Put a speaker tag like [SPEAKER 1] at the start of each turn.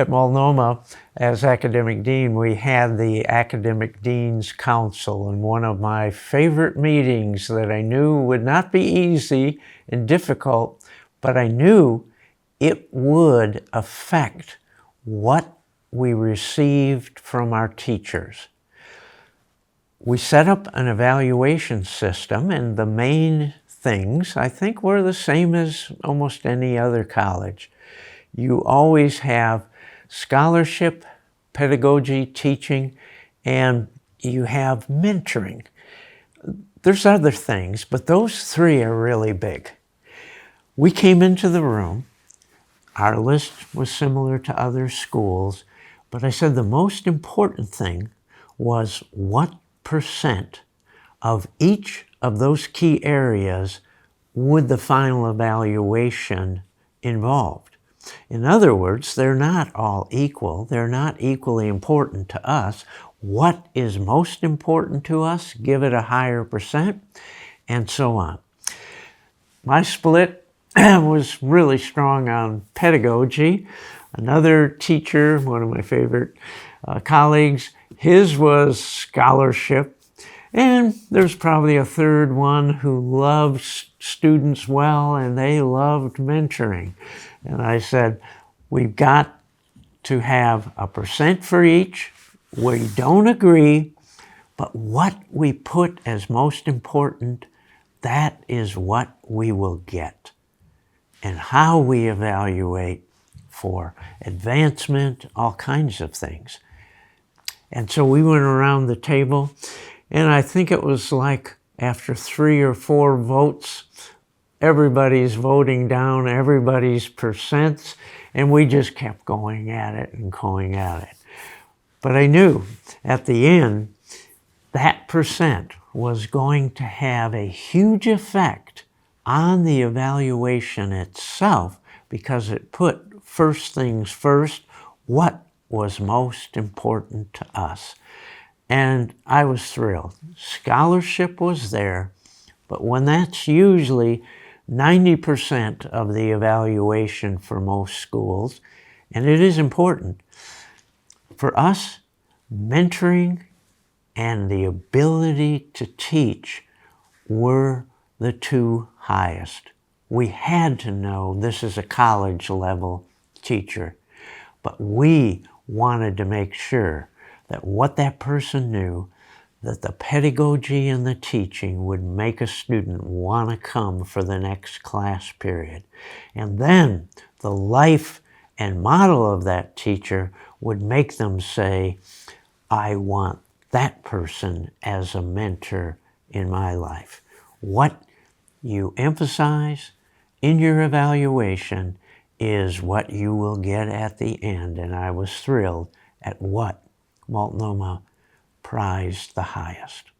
[SPEAKER 1] At Multnomah, as academic dean, we had the Academic Dean's Council, and one of my favorite meetings that I knew would not be easy and difficult, but I knew it would affect what we received from our teachers. We set up an evaluation system, and the main things, I think, were the same as almost any other college. You always have scholarship, pedagogy, teaching, and you have mentoring. There's other things, but those three are really big. We came into the room. Our list was similar to other schools, but I said the most important thing was what percent of each of those key areas would the final evaluation involve. In other words, they're not all equal. They're not equally important to us. What is most important to us? Give it a higher percent, and so on. My split was really strong on pedagogy. Another teacher, one of my favorite colleagues, his was scholarship. And there's probably a third one who loves students well, and they loved mentoring. And I said, we've got to have a percent for each. We don't agree, but what we put as most important, that is what we will get. And how we evaluate for advancement, all kinds of things. And so we went around the table, and I think it was like after 3 or 4 votes, everybody's voting down everybody's percents, and we just kept going at it and going at it. But I knew at the end, that percent was going to have a huge effect on the evaluation itself because it put first things first, what was most important to us. And I was thrilled. Scholarship was there, but when that's usually 90% of the evaluation for most schools, and it is important, for us, mentoring and the ability to teach were the 2 highest. We had to know this is a college level teacher, but we wanted to make sure that what that person knew, that the pedagogy and the teaching would make a student want to come for the next class period. And then the life and model of that teacher would make them say, I want that person as a mentor in my life. What you emphasize in your evaluation is what you will get at the end. And I was thrilled at what Multnomah prized the highest.